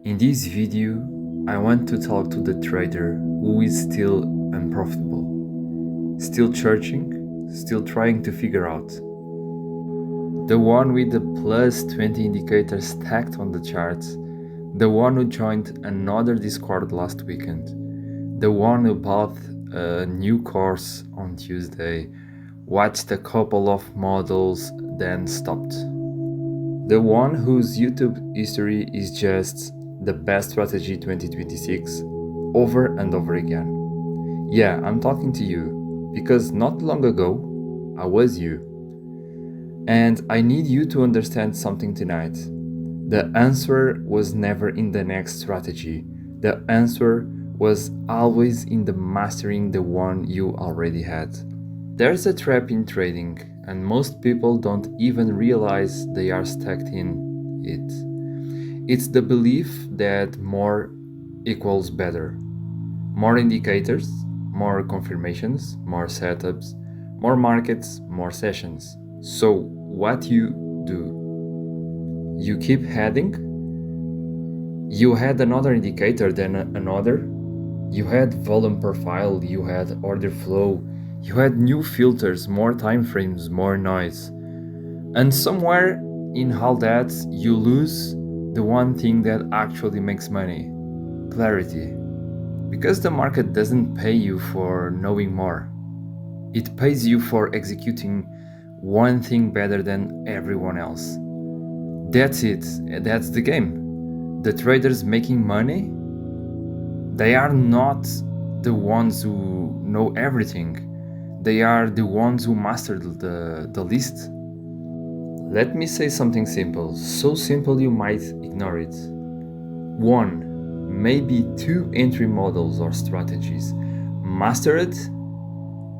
In this video, I want to talk to the trader who is still unprofitable, still searching, still trying to figure out. The one with the plus 20 indicators stacked on the charts, the one who joined another Discord last weekend, the one who bought a new course on Tuesday, watched a couple of models, then stopped. The one whose YouTube history is just the best strategy 2026 over and over again. Yeah, I'm talking to you because not long ago I was you. And I need you to understand something tonight. The answer was never in the next strategy. The answer was always in the mastering the one you already had. There's a trap in trading, and most people don't even realize they are stuck in it. It's the belief that more equals better. More indicators, more confirmations, more setups, more markets, more sessions. So what you do? You keep heading? You had another indicator, then another. You had volume profile, you had order flow, you had new filters, more time frames, more noise. And somewhere in all that, you lose the one thing that actually makes money: clarity. Because the market doesn't pay you for knowing more. It pays you for executing one thing better than everyone else. That's it. That's the game. The traders making money, they are not the ones who know everything. They are the ones who mastered the least. Let me say something simple, so simple you might ignore it. One, maybe two entry models or strategies. Master it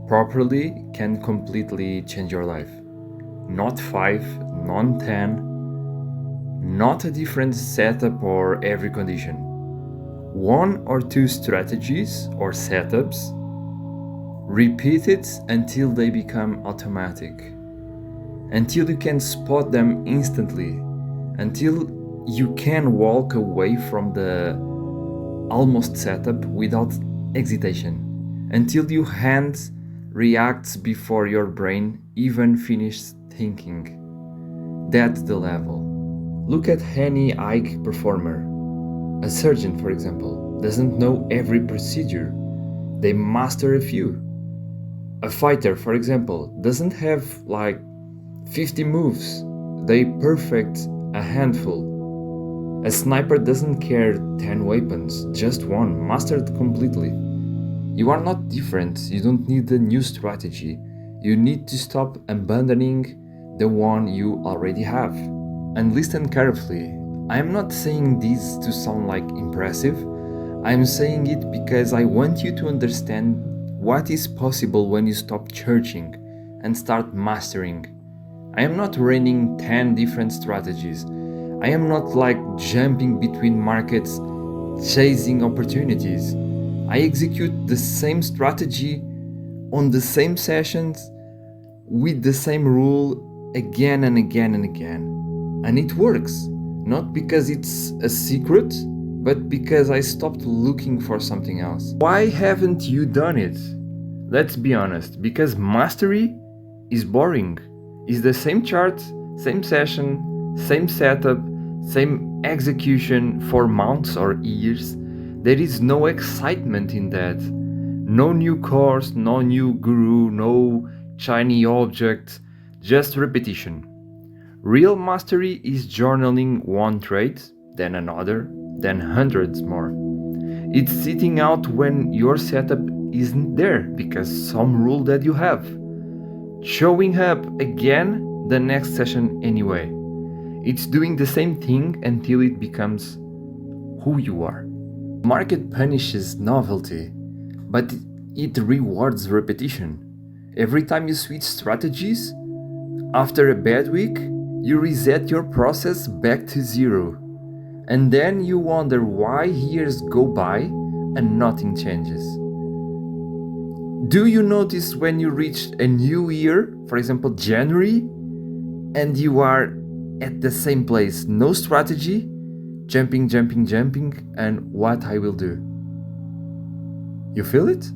properly can completely change your life. Not 5, not 10, not a different setup or every condition. One or two strategies or setups, repeat it until they become automatic, until you can spot them instantly, until you can walk away from the almost setup without hesitation, until your hand reacts before your brain even finishes thinking. That's the level. Look at any high performer. A surgeon, for example, doesn't know every procedure. They master a few. A fighter, for example, doesn't have like 50 moves. They perfect a handful. A sniper doesn't carry 10 weapons, just one, mastered completely. You are not different. You don't need a new strategy. You need to stop abandoning the one you already have. And listen carefully. I am not saying this to sound like impressive. I am saying it because I want you to understand what is possible when you stop searching and start mastering. I am not running 10 different strategies. I am not like jumping between markets, chasing opportunities. I execute the same strategy on the same sessions with the same rule again and again and again. And it works, not because it's a secret, but because I stopped looking for something else. Why haven't you done it? Let's be honest, because mastery is boring. It's the same chart, same session, same setup, same execution for months or years. There is no excitement in that. No new course, no new guru, no shiny object, just repetition. Real mastery is journaling one trade, then another, then hundreds more. It's sitting out when your setup isn't there because some rule that you have. Showing up again the next session anyway. It's doing the same thing until it becomes who you are. Market punishes novelty, but it rewards repetition. Every time you switch strategies, after a bad week, you reset your process back to zero. And then you wonder why years go by and nothing changes. Do you notice when you reach a new year, for example January, and you are at the same place, no strategy, jumping, and what I will do. You feel it?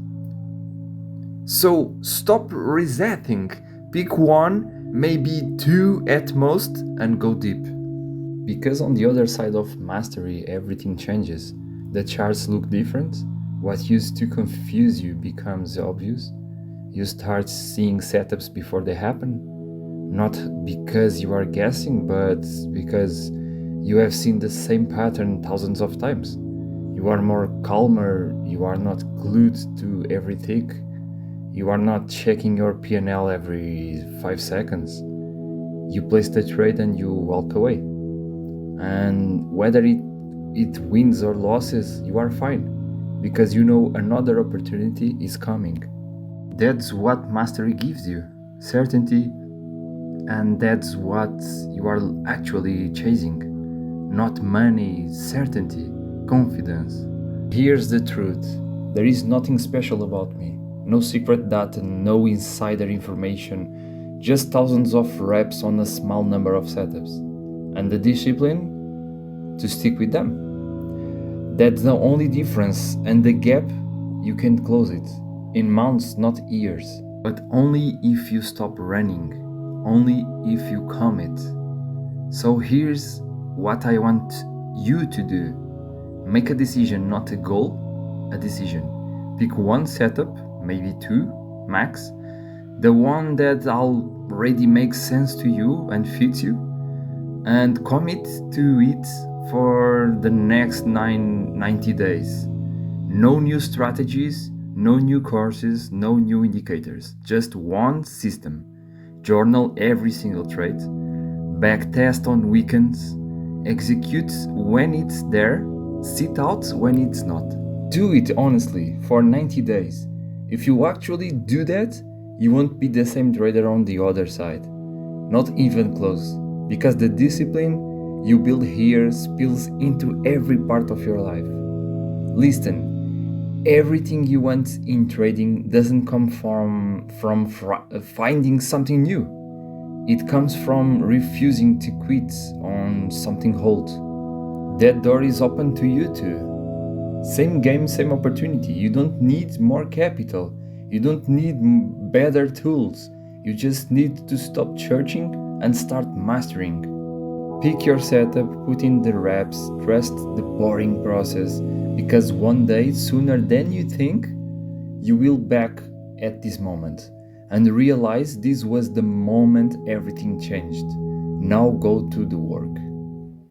So stop resetting. Pick one, maybe two at most, and go deep. Because on the other side of mastery, everything changes. The charts look different. What used to confuse you becomes obvious. You start seeing setups before they happen. Not because you are guessing, but because you have seen the same pattern thousands of times. You are more calmer, you are not glued to every tick. You are not checking your P&L every 5 seconds. You place the trade and you walk away. And whether it wins or losses, you are fine, because you know another opportunity is coming. That's what mastery gives you, certainty, and that's what you are actually chasing. Not money, certainty, confidence. Here's the truth. There is nothing special about me. No secret data, no insider information, just thousands of reps on a small number of setups. And the discipline to stick with them. That's the only difference, and the gap, you can close it. In months, not years. But only if you stop running, only if you commit. So here's what I want you to do. Make a decision, not a goal, a decision. Pick one setup, maybe two, max. The one that already makes sense to you and fits you. And commit to it for the next 90 days. No new strategies, no new courses, no new indicators. Just one system. Journal every single trade. Backtest on weekends. Execute when it's there. Sit out when it's not. Do it honestly for 90 days. If you actually do that, you won't be the same trader on the other side. Not even close. Because the discipline you build here spills into every part of your life. Listen, everything you want in trading doesn't come from finding something new. It comes from refusing to quit on something old. That door is open to you too. Same game, same opportunity. You don't need more capital. You don't need better tools. You just need to stop searching and start mastering. Pick your setup, put in the reps, trust the boring process, because one day, sooner than you think, you will back at this moment and realize this was the moment everything changed. Now go to the work.